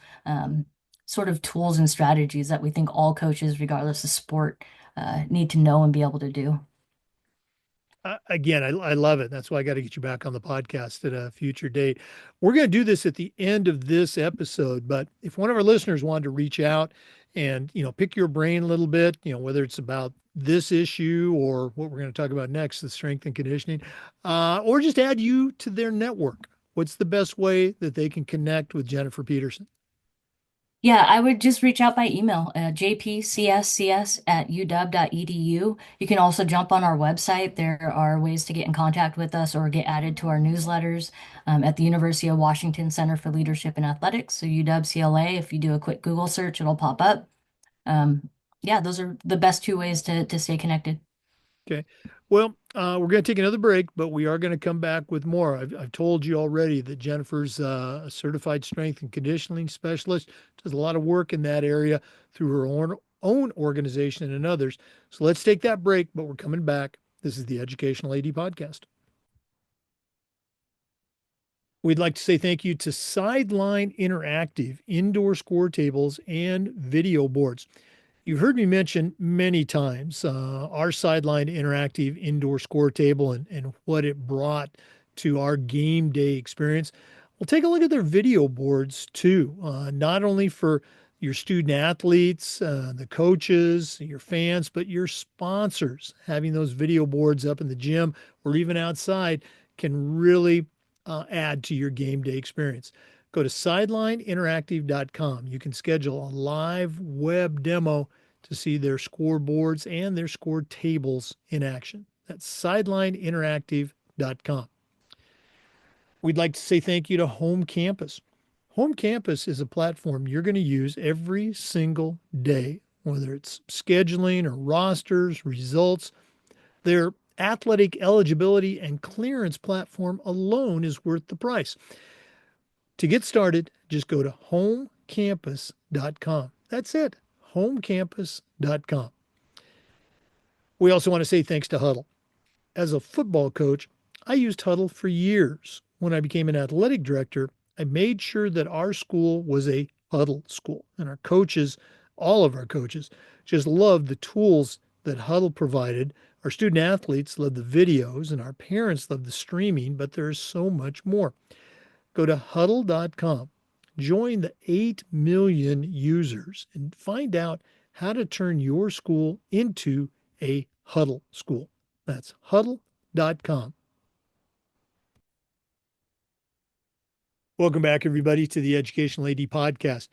sort of tools and strategies that we think all coaches, regardless of sport, need to know and be able to do. Again, I love it. That's why I got to get you back on the podcast at a future date. We're going to do this at the end of this episode, but if one of our listeners wanted to reach out and, pick your brain a little bit, whether it's about this issue or what we're going to talk about next, the strength and conditioning, or just add you to their network, what's the best way that they can connect with Jennifer Petersen? Yeah, I would just reach out by email, jpcscs@uw.edu. You can also jump on our website. There are ways to get in contact with us or get added to our newsletters at the University of Washington Center for Leadership and Athletics. So UW-CLA, if you do a quick Google search, it'll pop up. Yeah, those are the best two ways to stay connected. Okay. Well, we're going to take another break, but we are going to come back with more. I've told you already that Jennifer's a certified strength and conditioning specialist, does a lot of work in that area through her own organization and others. So let's take that break, but we're coming back. This is the Educational AD Podcast. We'd like to say thank you to Sideline Interactive indoor score tables and video boards. You've heard me mention many times our Sideline Interactive indoor score table and what it brought to our game day experience. Well, take a look at their video boards too, not only for your student athletes, the coaches, your fans, but your sponsors. Having those video boards up in the gym or even outside can really add to your game day experience. Go to sidelineinteractive.com. You can schedule a live web demo to see their scoreboards and their score tables in action. That's sidelineinteractive.com. We'd like to say thank you to Home Campus. Home Campus is a platform you're going to use every single day, whether it's scheduling or rosters, results. Their athletic eligibility and clearance platform alone is worth the price. To get started, just go to homecampus.com. That's it, homecampus.com. We also want to say thanks to Huddle. As a football coach, I used Huddle for years. When I became an athletic director, I made sure that our school was a Huddle school. And our coaches, all of our coaches, just loved the tools that Huddle provided. Our student athletes loved the videos, and our parents loved the streaming, but there's so much more. Go to huddle.com, join the 8 million users, and find out how to turn your school into a Huddle school. That's huddle.com. Welcome back, everybody, to the Educational AD Podcast.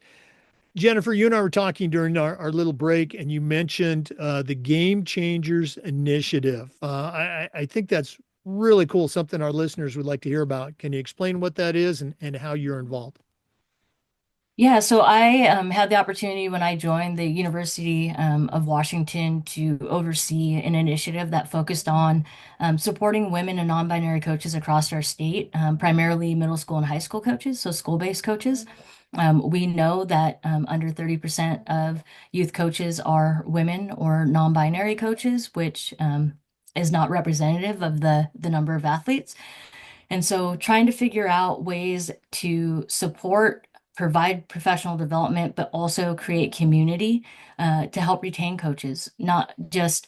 Jennifer, you and I were talking during our little break, and you mentioned the Game Changers Initiative. I think that's really cool, something our listeners would like to hear about. Can you explain what that is and how you're involved? Yeah, so I had the opportunity when I joined the University of Washington to oversee an initiative that focused on supporting women and non-binary coaches across our state, primarily middle school and high school coaches, so school-based coaches. We know that under 30% of youth coaches are women or non-binary coaches, which is not representative of the number of athletes. And so trying to figure out ways to support, provide professional development, but also create community to help retain coaches, not just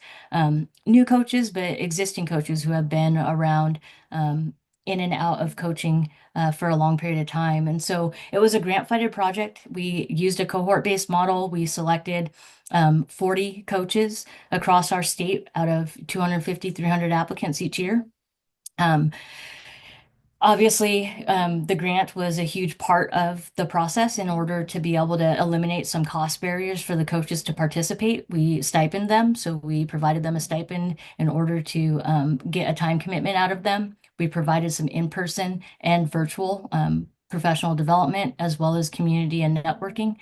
new coaches, but existing coaches who have been around in and out of coaching for a long period of time. And so it was a grant-funded project. We used a cohort-based model. We selected 40 coaches across our state out of 250, 300 applicants each year. Um, Obviously, the grant was a huge part of the process in order to be able to eliminate some cost barriers for the coaches to participate. We stipend them, so we provided them a stipend in order to get a time commitment out of them. We provided some in-person and virtual professional development as well as community and networking.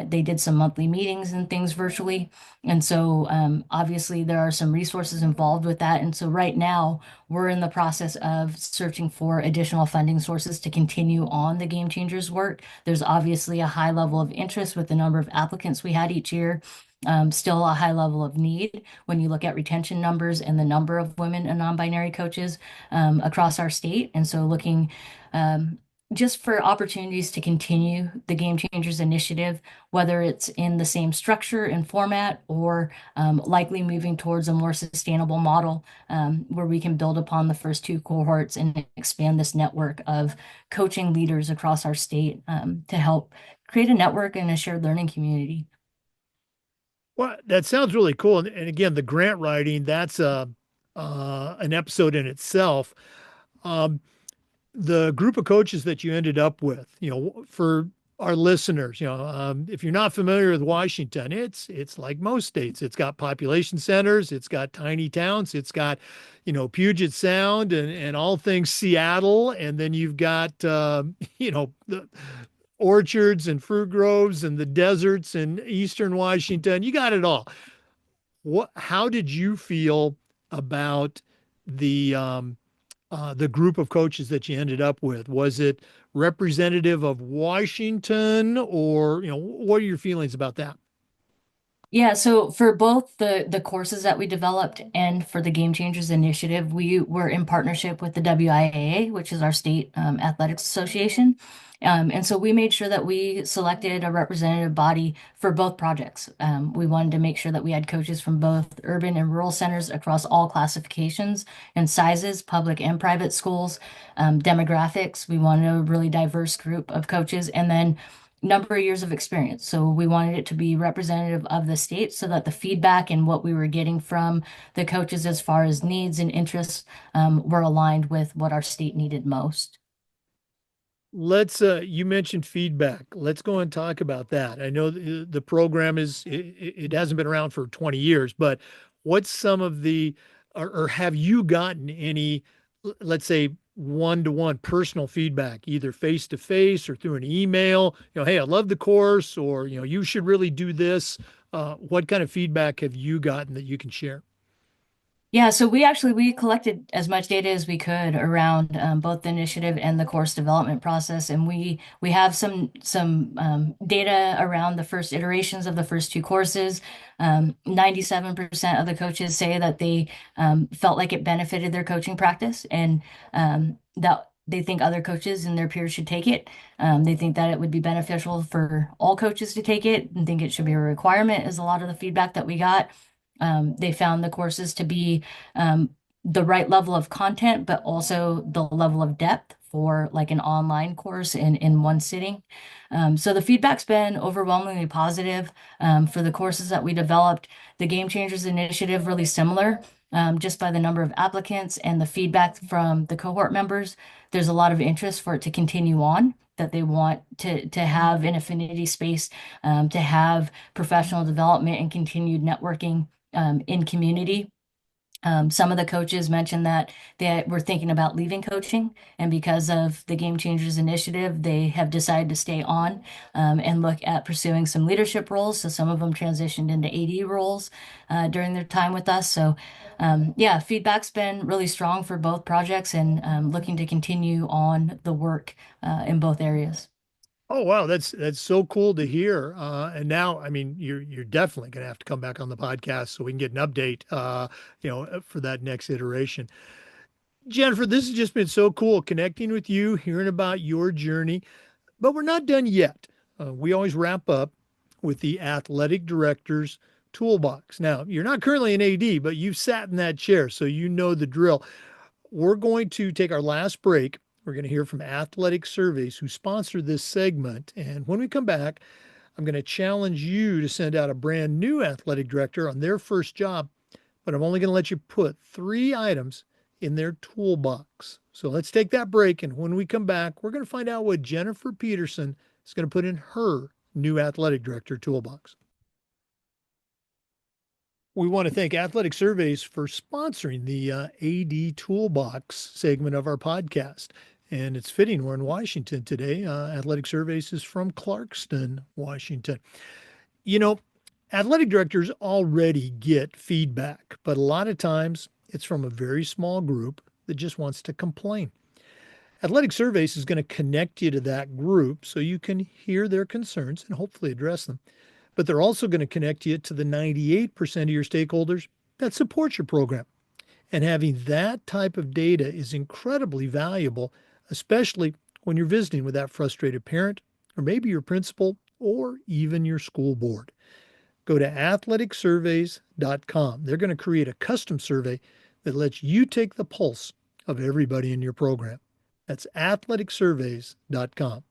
They did some monthly meetings and things virtually. And so obviously there are some resources involved with that. And so right now, we're in the process of searching for additional funding sources to continue on the Game Changers work. There's obviously a high level of interest with the number of applicants we had each year. Still a high level of need when you look at retention numbers and the number of women and non-binary coaches across our state. And so looking just for opportunities to continue the Game Changers initiative, whether it's in the same structure and format or likely moving towards a more sustainable model where we can build upon the first two cohorts and expand this network of coaching leaders across our state to help create a network and a shared learning community. Well, that sounds really cool. And again, the grant writing, that's an episode in itself. Um, the group of coaches that you ended up with, for our listeners, if you're not familiar with Washington, it's like most states. It's got population centers, it's got tiny towns, it's got, Puget Sound and all things Seattle, and then you've got, the orchards and fruit groves and the deserts in eastern Washington. You got it all. How did you feel about the group of coaches that you ended up with? Was it representative of Washington, or what are your feelings about that? Yeah, so for both the courses that we developed and for the Game Changers Initiative, we were in partnership with the WIAA, which is our state athletics association. And so we made sure that we selected a representative body for both projects. We wanted to make sure that we had coaches from both urban and rural centers across all classifications and sizes, public and private schools, demographics. We wanted a really diverse group of coaches. And then number of years of experience. So we wanted it to be representative of the state so that the feedback and what we were getting from the coaches as far as needs and interests were aligned with what our state needed most. Let's you mentioned feedback. Let's go and talk about that. I know the program it hasn't been around for 20 years, but what's some of the or have you gotten any, let's say, one-to-one personal feedback, either face to face or through an email? Hey, I love the course, or you should really do this. What kind of feedback have you gotten that you can share? Yeah, so we collected as much data as we could around both the initiative and the course development process, and we have some data around the first iterations of the first two courses. 97% of the coaches say that they felt like it benefited their coaching practice, and that they think other coaches and their peers should take it. They think that it would be beneficial for all coaches to take it, and think it should be a requirement. Is a lot of the feedback that we got. They found the courses to be the right level of content, but also the level of depth for like an online course in one sitting. So the feedback's been overwhelmingly positive for the courses that we developed. The Game Changers Initiative, really similar. Just by the number of applicants and the feedback from the cohort members, there's a lot of interest for it to continue on, that they want to have an affinity space, to have professional development and continued networking in community. Some of the coaches mentioned that they were thinking about leaving coaching, and because of the Game Changers Initiative, they have decided to stay on and look at pursuing some leadership roles. So some of them transitioned into AD roles during their time with us. So yeah, feedback's been really strong for both projects, and looking to continue on the work in both areas. Oh wow, that's so cool to hear. And now, I mean, you're definitely going to have to come back on the podcast so we can get an update, for that next iteration. Jennifer, this has just been so cool connecting with you, hearing about your journey. But we're not done yet. We always wrap up with the athletic director's toolbox. Now, you're not currently an AD, but you've sat in that chair, so you know the drill. We're going to take our last break. We're going to hear from Athletic Surveys, who sponsor this segment. And when we come back, I'm going to challenge you to send out a brand new athletic director on their first job, but I'm only going to let you put 3 items in their toolbox. So let's take that break. And when we come back, we're going to find out what Jennifer Petersen is going to put in her new athletic director toolbox. We want to thank Athletic Surveys for sponsoring the AD Toolbox segment of our podcast. And it's fitting we're in Washington today. Athletic Surveys is from Clarkston, Washington. You know, athletic directors already get feedback, but a lot of times it's from a very small group that just wants to complain. Athletic Surveys is going to connect you to that group so you can hear their concerns and hopefully address them. But they're also going to connect you to the 98% of your stakeholders that support your program. And having that type of data is incredibly valuable, especially when you're visiting with that frustrated parent, or maybe your principal, or even your school board. Go to athleticsurveys.com. They're going to create a custom survey that lets you take the pulse of everybody in your program. That's athleticsurveys.com.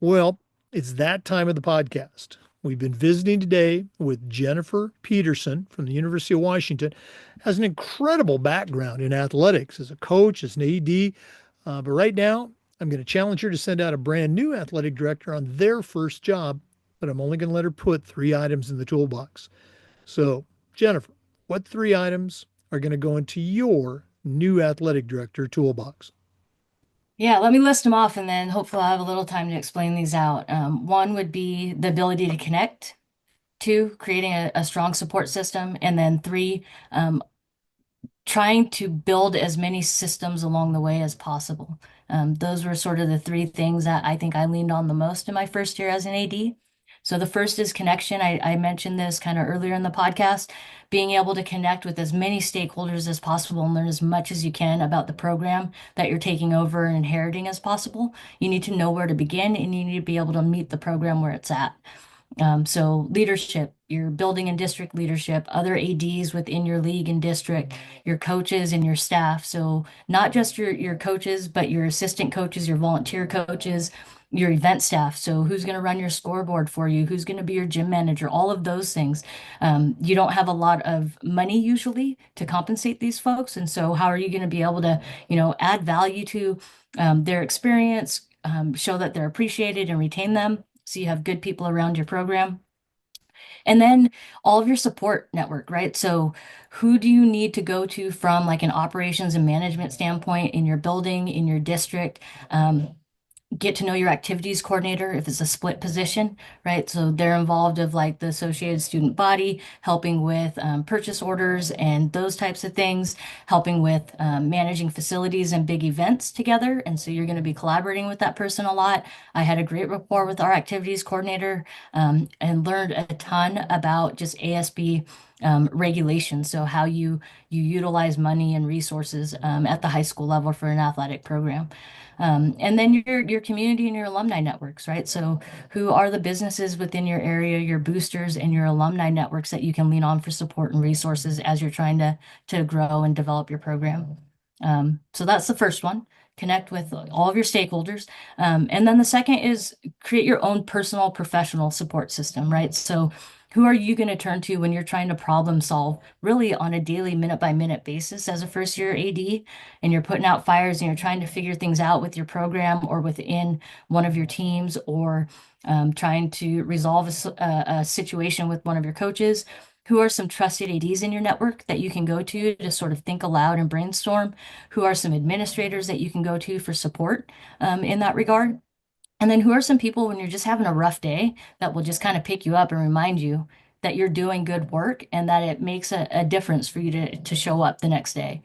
Well, it's that time of the podcast. We've been visiting today with Jennifer Petersen from the University of Washington. Has an incredible background in athletics as a coach, as an AD. But right now, I'm going to challenge her to send out a brand new athletic director on their first job, but I'm only going to let her put 3 items in the toolbox. So, Jennifer, what 3 items are going to go into your new athletic director toolbox? Yeah, let me list them off and then hopefully I'll have a little time to explain these out. One would be the ability to connect. Two, creating a strong support system. And then three, trying to build as many systems along the way as possible. Those were sort of the three things that I think I leaned on the most in my first year as an AD. So the first is connection. I mentioned this kind of earlier in the podcast, being able to connect with as many stakeholders as possible and learn as much as you can about the program that you're taking over and inheriting as possible. You need to know where to begin and you need to be able to meet the program where it's at. So leadership, your building and district leadership, other ADs within your league and district, your coaches and your staff. So not just your coaches, but your assistant coaches, your volunteer coaches, your event staff. So who's going to run your scoreboard for you? Who's going to be your gym manager? All of those things. You don't have a lot of money usually to compensate these folks. And so how are you going to be able to, add value to their experience, show that they're appreciated and retain them? So you have good people around your program. And then all of your support network, right? So who do you need to go to from like an operations and management standpoint in your building, in your district? Get to know your activities coordinator if it's a split position, right? So they're involved of like the associated student body, helping with purchase orders and those types of things, helping with managing facilities and big events together. And so you're going to be collaborating with that person a lot. I had a great rapport with our activities coordinator and learned a ton about just ASB regulations. So how you utilize money and resources at the high school level for an athletic program. And then your community and your alumni networks, right? So who are the businesses within your area, your boosters and your alumni networks that you can lean on for support and resources as you're trying to grow and develop your program. So that's the first one. Connect with all of your stakeholders. And then the second is create your own personal professional support system, right? So who are you going to turn to when you're trying to problem solve really on a daily minute by minute basis as a first year AD and you're putting out fires and you're trying to figure things out with your program or within one of your teams or trying to resolve a situation with one of your coaches? Who are some trusted ADs in your network that you can go to sort of think aloud and brainstorm? Who are some administrators that you can go to for support in that regard? And then who are some people when you're just having a rough day that will just kind of pick you up and remind you that you're doing good work and that it makes a difference for you to show up the next day?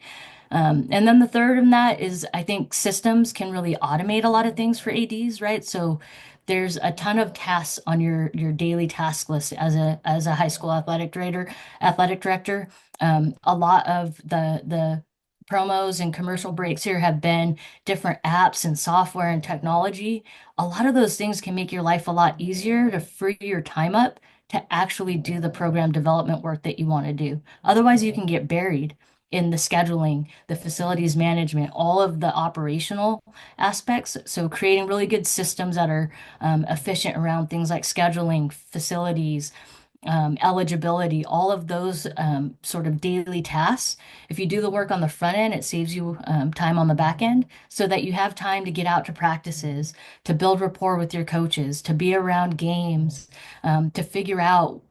And then the third in that is I think systems can really automate a lot of things for ADs, right? So there's a ton of tasks on your daily task list as a high school athletic director. A lot of the promos and commercial breaks here have been different apps and software and technology. A lot of those things can make your life a lot easier to free your time up to actually do the program development work that you want to do. Otherwise, you can get buried in the scheduling, the facilities management, all of the operational aspects. So creating really good systems that are efficient around things like scheduling, facilities, eligibility, all of those sort of daily tasks. If you do the work on the front end, it saves you time on the back end so that you have time to get out to practices, to build rapport with your coaches, to be around games, to figure out,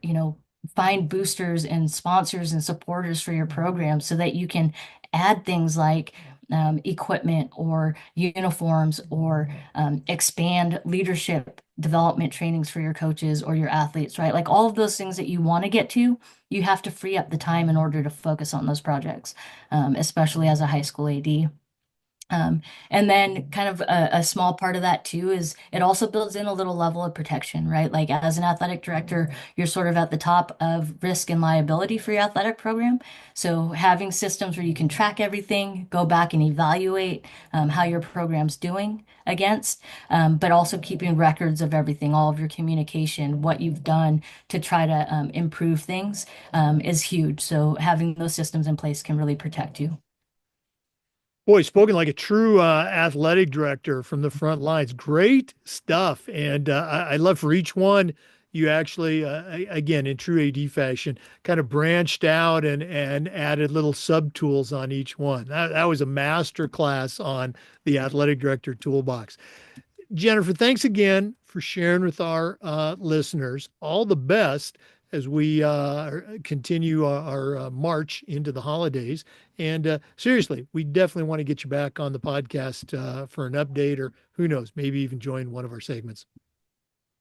find boosters and sponsors and supporters for your program so that you can add things like equipment or uniforms or expand leadership development trainings for your coaches or your athletes, right? Like all of those things that you want to get to, you have to free up the time in order to focus on those projects, especially as a high school AD. And then kind of a small part of that too is it also builds in a little level of protection, right? Like as an athletic director, you're sort of at the top of risk and liability for your athletic program. So having systems where you can track everything, go back and evaluate how your program's doing against, but also keeping records of everything, all of your communication, what you've done to try to improve things is huge. So having those systems in place can really protect you. Boy, spoken like a true athletic director from the front lines. Great stuff. And I love for each one, you actually, again, in true AD fashion, kind of branched out and added little sub tools on each one. That was a master class on the athletic director toolbox. Jennifer, thanks again for sharing with our listeners. All the best as we continue our march into the holidays. And seriously, we definitely want to get you back on the podcast for an update or who knows, maybe even join one of our segments.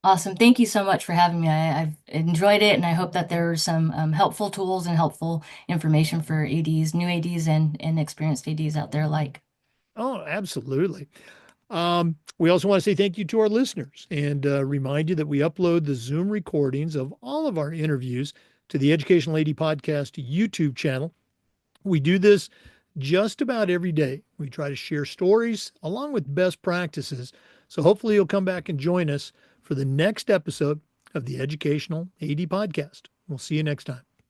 Awesome. Thank you so much for having me. I've enjoyed it, and I hope that there are some helpful tools and helpful information for ADs, new ADs, and experienced ADs out there alike. Oh, absolutely. We also want to say thank you to our listeners and remind you that we upload the Zoom recordings of all of our interviews to the Educational AD Podcast YouTube channel. We do this just about every day. We try to share stories along with best practices. So hopefully you'll come back and join us for the next episode of the Educational AD Podcast. We'll see you next time.